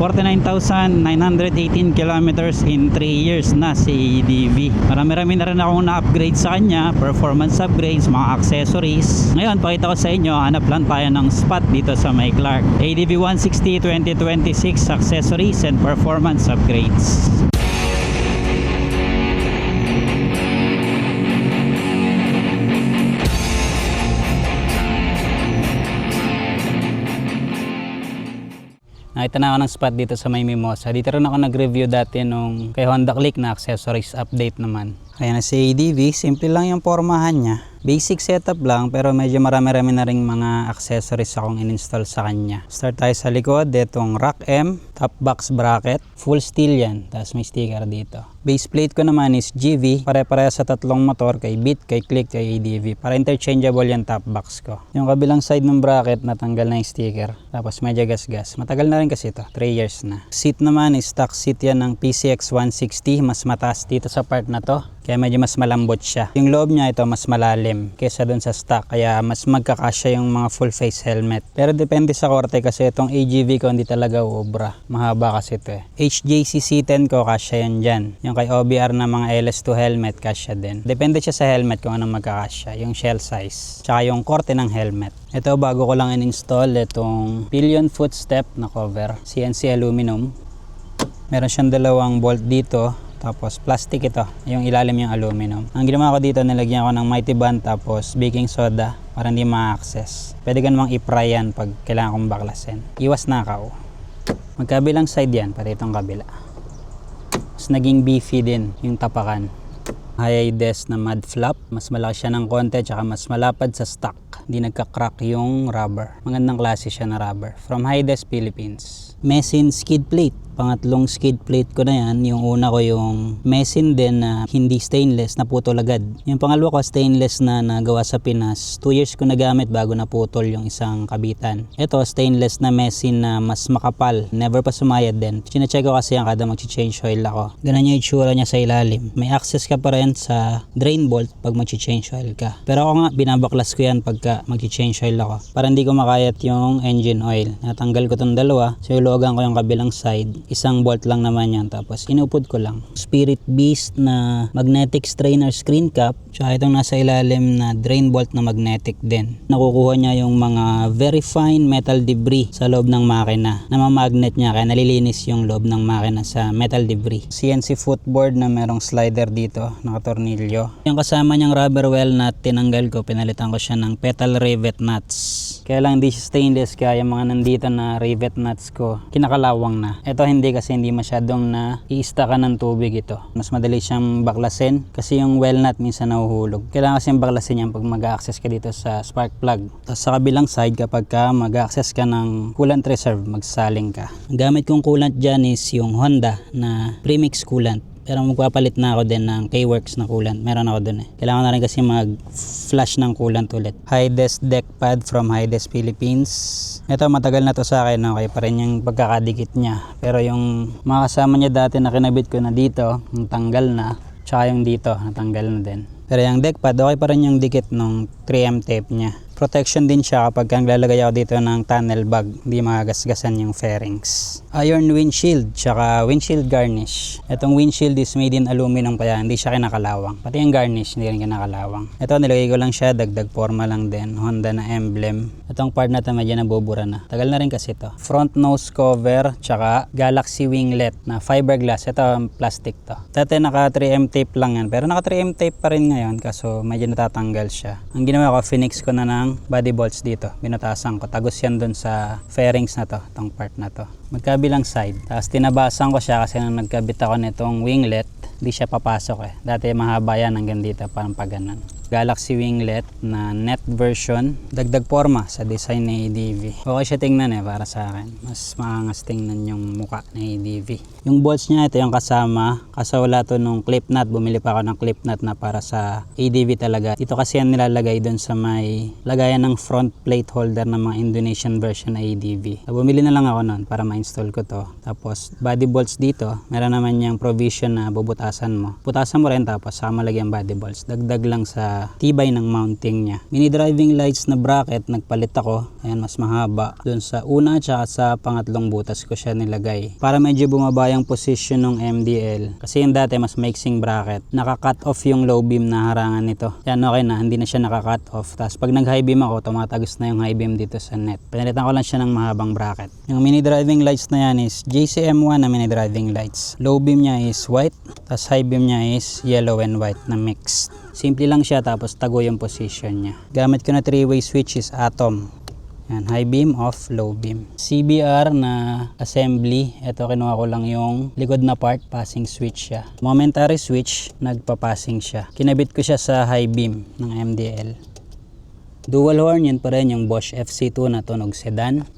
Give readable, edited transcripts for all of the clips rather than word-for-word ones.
49,918 kilometers in 3 years na si ADV. Marami-rami na rin akong na-upgrade sa kanya, performance upgrades, mga accessories. Ngayon, pakita ko sa inyo, hanap lang tayo ng spot dito sa may Clark. ADV 160 2026 accessories and performance upgrades. Nakita na ako ng spot dito sa may Mimosa. Dito rin ako nag-review dati nung kay Honda Click na accessories update naman. Kaya na si ADV, simple lang yung pormahan niya. Basic setup lang pero medyo marami-rami na ring mga accessories akong in-install sa kanya. Start tayo sa likod, itong rack M, top box bracket, full steel yan, tapos may sticker dito. Base plate ko naman is GV, pare-pareha sa tatlong motor, kay Beat, kay Click, kay ADV. Para interchangeable yung top box ko. Yung kabilang side ng bracket, natanggal na yung sticker. Tapos medyo gas-gas. Matagal na rin kasi ito, 3 years na. Seat naman is stock seat yan ng PCX 160, mas mataas dito sa part na to. Kaya medyo mas malambot siya. Yung loob niya ito mas malalim kaysa dun sa stock. Kaya mas magkakasya yung mga full face helmet. Pero depende sa korte kasi itong AGV ko hindi talaga uubra. Mahaba kasi ito eh. HJC C10 ko kasya yan dyan. Yung kay OBR na mga LS2 helmet kasya din. Depende siya sa helmet kung anong magkakasya. Yung shell size. Tsaka yung korte ng helmet. Ito bago ko lang in-install itong pillion footstep na cover. CNC aluminum. Meron siyang dalawang bolt dito. Tapos plastic ito, yung ilalim yung aluminum. Ang ginawa ko dito, nilagyan ko ng mighty band tapos baking soda para hindi ma-access. Pwede ka namang i-pry yan pag kailangan kong baklasin. Iwas nakaw. Magkabilang side yan, pati itong kabila. Mas naging beefy din yung tapakan. High des na mud flap, mas malaki siya ng konti tsaka mas malapad sa stock. Hindi nagka-crack yung rubber. Magandang klase siya na rubber. From High Des Philippines. Mesin skid plate. Pangatlong skid plate ko na yan. Yung una ko yung mesin din na hindi stainless, naputol agad. Yung pangalawa ko stainless na nagawa sa Pinas. 2 years ko nagamit bago naputol yung isang kabitan. Ito stainless na mesin na mas makapal. Never pa sumayad din. Sinacheck ko kasi yan kada mag-change oil ako. Ganun yung itsura niya sa ilalim. May access ka pa rin sa drain bolt pag mag-change oil ka. Pero ako nga binabaklas ko yan pagka mag-change oil ako. Para hindi ko makayat yung engine oil. Natanggal ko itong dalawa. So iluwagan ko yung kabilang side. Isang bolt lang naman yan. Tapos inupod ko lang. Spirit Beast na magnetic strainer screen cap. Tsaka itong nasa ilalim na drain bolt na magnetic din. Nakukuha niya yung mga very fine metal debris sa loob ng makina. Namamagnet niya kaya nalilinis yung loob ng makina sa metal debris. CNC footboard na merong slider dito. Nakatornilyo. Yung kasama niyang rubber well nut tinanggal ko. Pinalitan ko siya ng petal rivet nuts. Kaya lang hindi siya stainless kaya yung mga nandito na rivet nuts ko kinakalawang na. Ito hindi kasi hindi masyadong na i-stackan ng tubig ito. Mas madali siyang baklasin kasi yung well nut minsan nahuhulog. Kailangan kasi baklasin yan pag mag-access ka dito sa spark plug. Tapos sa kabilang side kapag ka mag-access ka ng coolant reserve, magsaling ka. Ang gamit kong coolant dyan is yung Honda na premix coolant. Pero magpapalit na ako din ng K-Works na coolant. Meron ako dun eh. Kailangan na rin kasi mag-flush ng coolant ulit. High Des deck pad from High Des Philippines. Ito matagal na to sa akin. Okay pa rin yung pagkakadikit niya. Pero yung mga kasama niya dati na kinabit ko na dito, natanggal na. Tsaka yung dito, natanggal na din. Pero yung deck pad, okay pa rin yung dikit ng 3M tape niya. Protection din siya kapag lalagay ako dito ng tunnel bag, hindi magagasgasan yung fairings. Iron windshield, tsaka windshield garnish. Itong windshield is made in aluminum kaya hindi siya kinakalawang. Pati yung garnish hindi rin kinakalawang. Ito nilagay ko lang siya, dagdag forma lang din. Honda na emblem. Itong part na ito medyo nabubura na. Tagal na rin kasi ito. Front nose cover, tsaka Galaxy winglet na fiberglass. Ito plastic to. Dati naka 3M tape lang yan, pero naka 3M tape pa rin ngayon kaso medyo natatanggal siya. Ang ginawa ko, finix ko na ng body bolts dito. Binutasan ko. Tagos yan dun sa fairings na to. Itong part na to. Magkabilang side. Tapos tinabasan ko siya kasi nung nagkabit ako nitong winglet, hindi siya papasok eh. Dati mahaba yan hanggang dito. Parang paganan. Galaxy winglet na net version. Dagdag forma sa design ng ADV. Okay siya tingnan eh para sa akin. Mas maangas tingnan yung muka ng ADV. Yung bolts niya ito yung kasama. Kasi wala to nung clip nut. Bumili pa ako ng clip nut na para sa ADV talaga. Dito kasi yan nilalagay dun sa may lagayan ng front plate holder ng mga Indonesian version ng ADV. So, bumili na lang ako nun para ma-install ko to. Tapos body bolts dito. Meron naman yung provision na bubutasan mo. Butasan mo rin tapos saka malagyan body bolts. Dagdag lang sa sa tibay ng mounting niya. Mini driving lights na bracket nagpalit ako. Ayan, mas mahaba. Doon sa una tsaka sa pangatlong butas ko siya nilagay. Para medyo bumaba yung position ng MDL. Kasi yung dati mas maiksing bracket. Naka-cut off yung low beam na harangan nito. Yan, okay na. Hindi na siya naka-cut off. Tapos pag nag-high beam ako, tumatagos na yung high beam dito sa net. Pinalitan ko lang siya ng mahabang bracket. Yung mini driving lights na yan is JCM1 na mini driving lights. Low beam niya is white. Tapos high beam niya is yellow and white na mixed. Simple lang siya tapos tago yung position niya. Gamit ko na 3-way switch is Atom. Yan, high beam, off, low beam. CBR na assembly. Ito kinuha ko lang yung likod na part, passing switch siya. Momentary switch, nagpa-passing siya. Kinabit ko siya sa high beam ng MDL. Dual horn, yun pa rin yung Bosch FC2 na tunog sedan.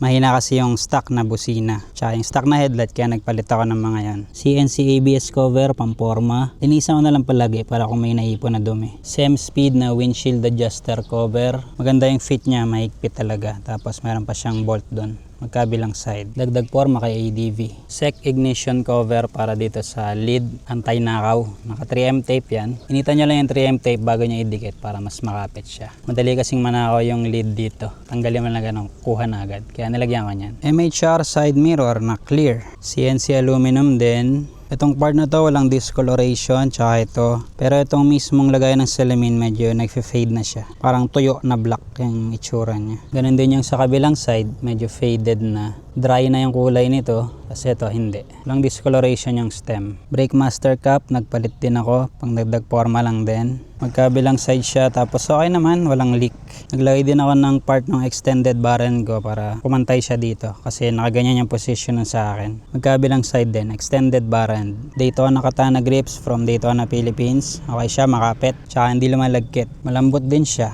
Mahina kasi yung stock na busina. Tsaka yung stock na headlight kaya nagpalit ako ng mga yan. CNC ABS cover, pamporma. Linisan ko na lang palagi para kung may naipon na dumi. Same speed na windshield adjuster cover. Maganda yung fit niya, mahigpit talaga. Tapos meron pa siyang bolt doon. Magkabilang side. Dagdag forma kay ADV. SEC ignition cover para dito sa lid. Anti-nakaw. Naka 3M tape yan. Initan nyo lang yung 3M tape bago nyo idikit para mas makapit siya. Madali kasing manakaw yung lid dito. Tanggalin mo lang ganun. Kuha na agad. Kaya nilagyan ko yan. MHR side mirror na clear. CNC aluminum din. Itong part na to walang discoloration tsaka ito. Pero itong mismong lagay ng salamin medyo nagfe-fade na siya. Parang tuyo na black yung itsura niya. Ganun din yung sa kabilang side, medyo faded na. Dry na yung kulay nito. Kasi ito hindi. Walang discoloration yung stem. Brake master cap, nagpalit din ako. Pang dagdag forma lang din. Magkabilang side siya tapos okay naman, walang leak. Naglagay din ako ng part ng extended barren ko para pumantay siya dito. Kasi nakaganyan yung position nun sa akin. Magkabilang side din, extended barren. Daytona Katana grips from Daytona Philippines. Okay siya, makapit. Tsaka hindi lumalagkit. Malambot din siya.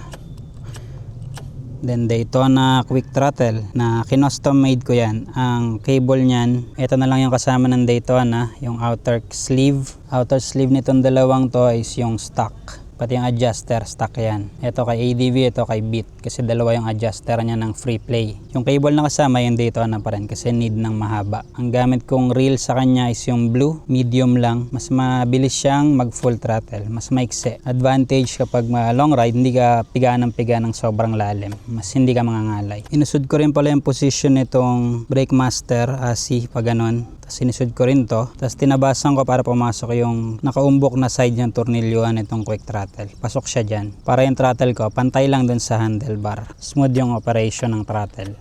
Then Daytona quick throttle na kinustom made ko yan. Ang cable niyan, ito na lang yung kasama ng Daytona, yung outer sleeve. Outer sleeve nitong dalawang to is yung stock. Pati yung adjuster, stock yan. Ito kay ADV, ito kay Beat. Kasi dalawa yung adjuster niya ng free play. Yung cable na kasama, yung Daytona pa rin kasi need ng mahaba. Ang gamit kong reel sa kanya is yung blue, medium lang. Mas mabilis siyang mag full throttle, mas maikse. Advantage kapag long ride, hindi ka piga ng sobrang lalim. Mas hindi ka mangangalay. Inusod ko rin pala yung position nitong brake master, asi, pag ganon. Tapos sinisud ko rin to. Tapos tinabasan ko para pumasok yung nakaumbok na side ng tornilyuhan nitong quick throttle. Pasok siya dyan. Para yung throttle ko, pantay lang dun sa handlebar. Smooth yung operation ng throttle.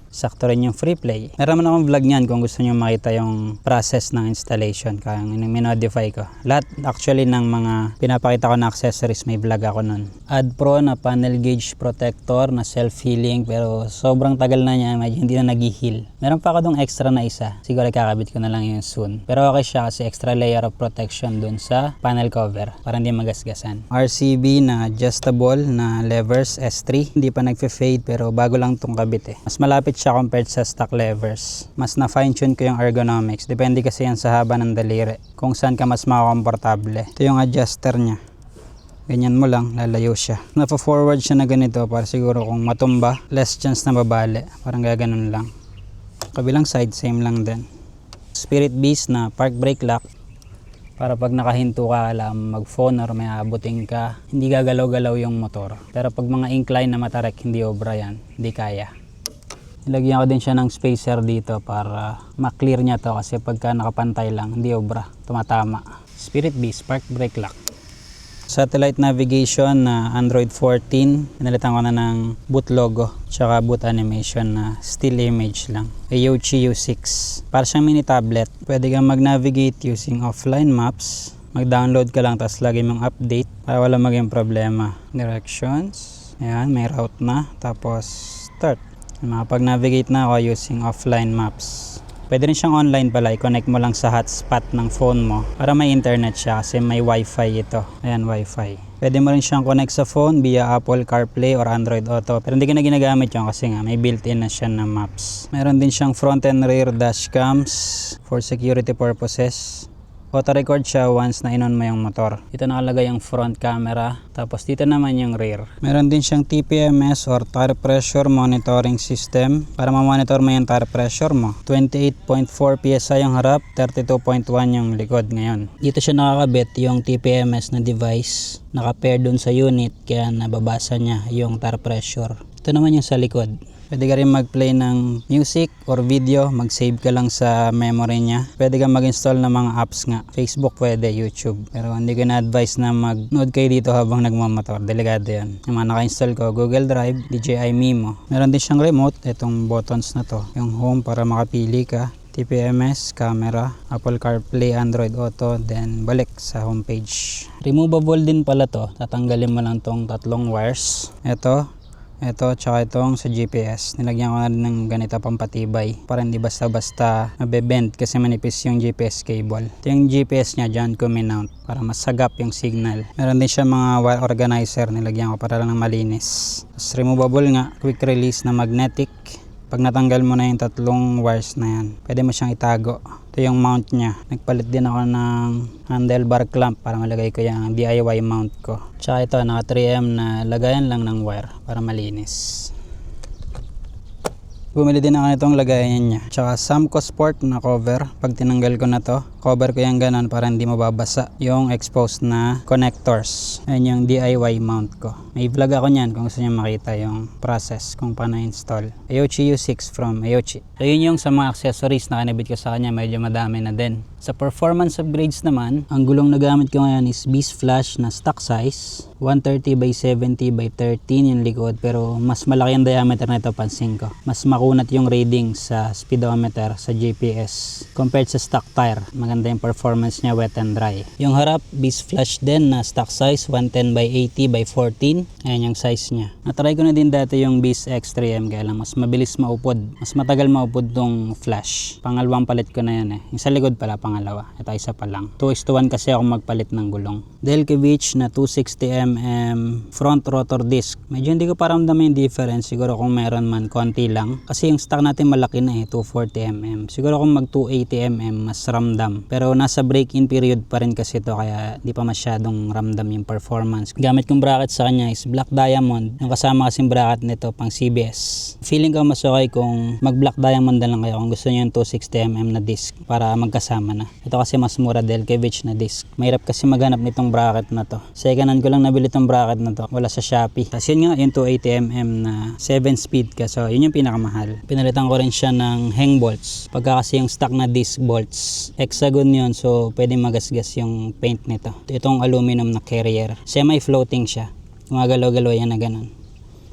Sakto rin yung free play. Meron akong vlog niyan kung gusto niyo makita yung process ng installation. Kaya minodify ko. Lahat actually ng mga pinapakita ko na accessories may vlog ako nun. Add Pro na panel gauge protector na self-healing pero sobrang tagal na niya. Medyo hindi na nag-heal. Meron pa ako dong extra na isa. Siguro kakabit ko na lang yun soon. Pero okay siya kasi extra layer of protection dun sa panel cover para hindi magasgasan. RCB na adjustable na levers S3. Hindi pa nagfe-fade pero bago lang tong kabit eh. Mas malapit siya compared sa stock levers. Mas na fine tune ko yung ergonomics. Depende kasi yan sa haba ng daliri. Kung saan ka mas makakomportable. Ito yung adjuster niya. Ganyan mo lang, lalayo siya. Napa-forward siya na ganito para siguro kung matumba, less chance na babali. Parang gaganon lang. Kabilang side, same lang din. Spirit Beast na park brake lock. Para pag nakahinto ka, alam mag-phone or may abutin ka, hindi gagalaw-galaw yung motor. Pero pag mga incline na matarek, hindi obra yan. Hindi kaya. Nilagyan ko din siya ng spacer dito para ma-clear niya to kasi pagka nakapantay lang, hindi obra, tumatama. Spirit Beast, park brake lock. Satellite navigation na Android 14. Pinalitan ko na ng boot logo tsaka boot animation na still image lang. Yochi U6. Para siyang mini tablet. Pwede kang mag-navigate using offline maps. Mag-download ka lang tapos lagi mong update para wala maging problema. Directions. Ayan, may route na. Tapos start. Makapag-navigate na ako using offline maps. Pwede rin siyang online pala, i-connect mo lang sa hotspot ng phone mo para may internet siya kasi may wifi ito. Ayan, wifi. Pwede mo rin siyang connect sa phone via Apple CarPlay or Android Auto. Pero hindi ko na ginagamit yun kasi nga may built-in na siya na maps. Meron din siyang front and rear dash cams for security purposes. Auto record siya once na inon mo yung motor. Dito nakalagay yung front camera, tapos dito naman yung rear. Meron din siyang TPMS or tire pressure monitoring system para ma-monitor mo yung tire pressure mo. 28.4 PSI yung harap, 32.1 yung likod ngayon. Dito siya nakakabit yung TPMS na device, naka-pair dun sa unit kaya nababasa niya yung tire pressure. Ito naman yung sa likod. Pwede ka rin mag-play ng music or video, mag-save ka lang sa memory niya. Pwede ka mag-install ng mga apps nga. Facebook pwede, YouTube. Pero hindi ko na-advise na mag-nood kayo dito habang nagmamotor. Delikado yan. Yung mga naka-install ko, Google Drive, DJI Mimo. Meron din siyang remote, itong buttons na to. Yung home para makapili ka. TPMS, camera, Apple CarPlay, Android Auto, then balik sa homepage. Removable din pala to. Tatanggalin mo lang tong tatlong wires. Ito, tsaka itong sa GPS. Nilagyan ko na rin ng ganito pampatibay para hindi basta-basta mabebend kasi manipis yung GPS cable. Ito yung GPS niya, dyan ko minount para masagap yung signal. Meron din siya mga wire organizer, nilagyan ko para lang malinis. Tapos removable nga, quick release na magnetic. Pag natanggal mo na yung tatlong wires na yan, pwede mo siyang itago. Ito yung mount niya. Nagpalit din ako ng handlebar clamp para malagay ko yung DIY mount ko. Tsaka ito, naka 3M na lagayan lang ng wire para malinis. Bumili din ako nitong lagayan niya. Tsaka Samco Sport na cover. Pag tinanggal ko na to, cover ko yung ganon para hindi mababasa yung exposed na connectors. Ayan yung DIY mount ko. May vlog ako niyan kung gusto niyo makita yung process kung paano install. Aochi U6 from Aochi. So yun yung sa mga accessories na kinabit ko sa kanya, medyo madami na din. Sa performance upgrades naman, ang gulong na gamit ko ngayon is Beast Flash na stock size. 130 by 70 by 13 yung likod, pero mas malaki ang diameter nito, pansin ko. Mas makunat yung reading sa speedometer sa GPS compared sa stock tire. Maganda yung performance niya wet and dry. Yung harap, Beast Flash din na stock size, 110 by 80 by 14. Ayan yung size niya. Natry ko na din dati yung Beast X3M, kaya lang mas mabilis maupod. Mas matagal maupod tong flash. Pangalawang palit ko na yan eh. Yung sa likod pala, pangalawa. Ito isa pa lang. 2:1 kasi ako magpalit ng gulong. Delkevich na 260mm front rotor disc. Medyo hindi ko paramdam yung difference. Siguro kung meron man, konti lang. Kasi yung stock natin malaki na eh, 240mm. Siguro kung mag 280mm, mas ramdam. Pero nasa break-in period pa rin kasi ito, kaya di pa masyadong ramdam yung performance. Gamit kong bracket sa kanya is black diamond. Yung kasama kasing bracket nito pang CBS. Feeling ko mas okay kung mag black diamond na lang kayo kung gusto niyo yung 260mm na disc para magkasama na. Ito kasi mas mura, Delkevich na disc. Mahirap kasi maghanap nitong bracket na to. Second hand ko lang nabili itong bracket na to. Wala sa Shopee. Tapos yun nga, yung 280mm na 7 speed ka. So yun yung pinakamahal. Pinalitan ko rin siya ng hang bolts. Pagka kasi yung stock na disc bolts, hexagon yun. So pwede magasgas yung paint nito. Itong aluminum na carrier. Semi-floating siya. Gumagalaw-galaw yan na ganun.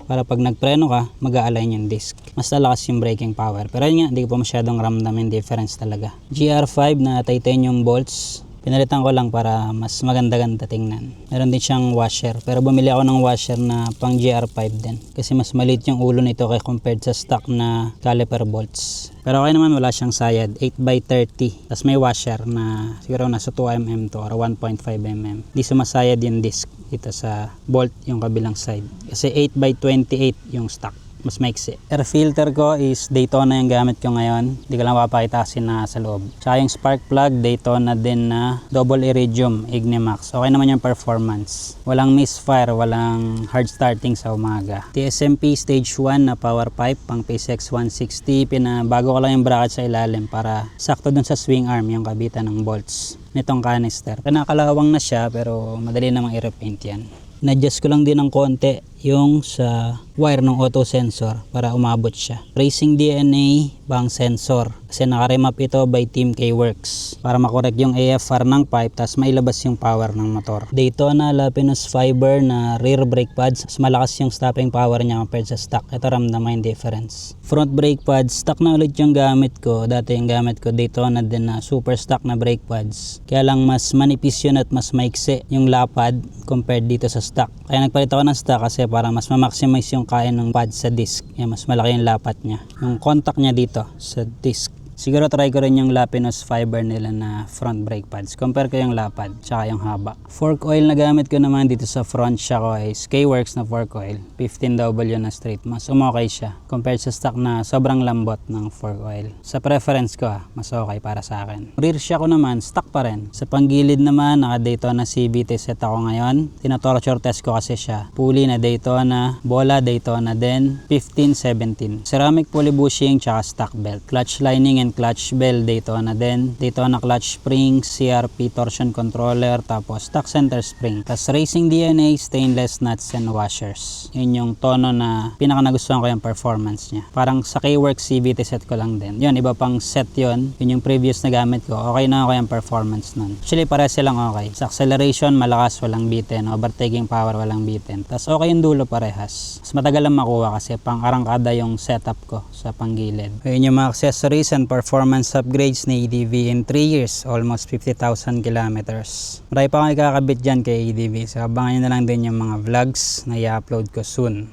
Para pag nagpreno ka, mag-a-align yung disc. Mas lalakas yung braking power. Pero yun nga, hindi ko pa masyadong ramdam yung difference talaga. GR5 na titanium bolts. Pinalitan ko lang para mas maganda-ganda tingnan. Meron din siyang washer. Pero bumili ako ng washer na pang GR5 din. Kasi mas maliit yung ulo nito kaya compared sa stock na caliper bolts. Pero okay naman, wala siyang sayad. 8x30. Tapos may washer na siguro nasa 2mm to or 1.5mm. Di sumasayad yung disc dito sa bolt yung kabilang side. Kasi 8x28 yung stock. Mas maiksi. Air filter ko is Daytona yung gamit ko ngayon. Hindi ko lang papakita kasi na sa loob. Tsaka yung spark plug, Daytona din na double iridium Ignimax. Okay naman yung performance. Walang misfire, walang hard starting sa umaga. TSMP stage 1 na power pipe pang PSX 160. Pinabago ko lang yung bracket sa ilalim para sakto dun sa swing arm yung kabitan ng bolts nitong canister. Kinakalawang na siya pero madali namang i-repaint yan. Na-adjust ko lang din ng konti yung sa wire ng auto sensor para umabot siya. Racing DNA bang sensor kasi naka-remap ito by Team K-Works para makorek yung AFR ng pipe tas mailabas yung power ng motor. Daytona Lapinus fiber na rear brake pads, mas malakas yung stopping power niya compared sa stock. Ito ramdam mo yung difference. Front brake pads, stock na ulit yung gamit ko. Dati yung gamit ko Daytona din na super stock na brake pads. Kaya lang mas manipis yun at mas maiksi yung lapad compared dito sa stock. Kaya nagpalit ako ng stock kasi para mas ma-maximize yung kaya ng pad sa disc. Yan, mas malaki yung lapat niya. Yung contact niya dito sa disc Siguro try ko rin yung Lapinus fiber nila na front brake pads. Compare ko yung lapad tsaka yung haba. Fork oil na gamit ko naman dito sa front shock ko is K-Works na fork oil. 15W na straight. Mas umokay siya compared sa stock na sobrang lambot ng fork oil. Sa preference ko mas okay para sa akin. Rear shock ko naman stock pa rin. Sa panggilid naman naka Daytona CVT set ako ngayon. Tinatorture test ko kasi siya. Pulley na Daytona, bola Daytona din 15-17. Ceramic pulley bushing tsaka stock belt. Clutch lining and clutch bell Daytona din. Daytona clutch spring, CRP torsion controller, tapos stock center spring. Tapos racing DNA, stainless nuts and washers. Yun yung tono na pinaka nagustuhan ko yung performance niya. Parang sa K-Works CVT set ko lang din. Yun, iba pang set yun. Yun yung previous na gamit ko. Okay na ako yung performance nun. Actually, pare silang okay. Sa acceleration, malakas, walang bitin. Overtaking power, walang bitin. Tapos okay yung dulo parehas. Mas matagal lang makuha kasi pang arangkada yung setup ko sa panggilid. Yun yung mga accessories and performance upgrades ni EDV in 3 years, almost 50,000 kilometers. Marami pa akong ikakabit dyan kay EDV, so abangan nyo na lang din yung mga vlogs na i-upload ko soon.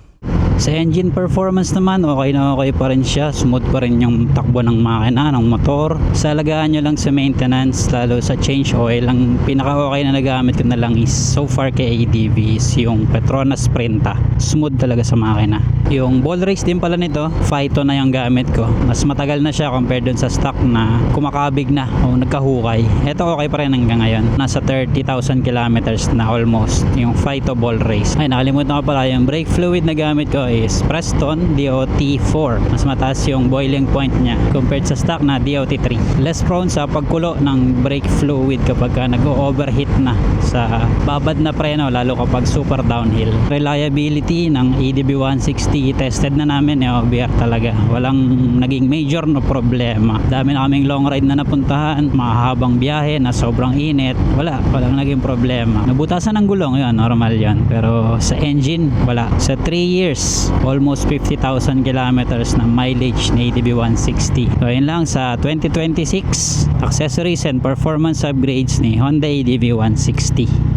Sa engine performance naman, okay na okay pa rin siya. Smooth pa rin yung takbo ng makina, ng motor. Sa alagaan nyo lang sa maintenance, lalo sa change oil, ang pinaka-okay na nagamit ko na lang is so far kay ADV is yung Petronas Sprinta. Smooth talaga sa makina. Yung ball race din pala nito, Phyto na yung gamit ko. Mas matagal na siya compared dun sa stock na kumakabig na o nagkahukay. Ito okay pa rin hanggang ngayon. Nasa 30,000 kilometers na almost yung Phyto ball race. Ay, nakalimutan ko pala yung brake fluid na gamit ko is Preston DOT4. Mas mataas yung boiling point niya compared sa stock na DOT3. Less prone sa pagkulo ng brake fluid kapag nag-overheat na sa babad na preno, lalo kapag super downhill. Reliability ng ADB 160 tested na namin yung OBR talaga. Walang naging major na problema. Dami na kaming long ride na napuntahan, mahabang biyahe na sobrang init. Walang naging problema. Nabutasan ng gulong, yun, normal yun. Pero sa engine, wala. Sa 3 years, almost 50,000 kilometers na mileage na ADB 160. So yun lang sa 2026 accessories and performance upgrades ni Honda ADB 160.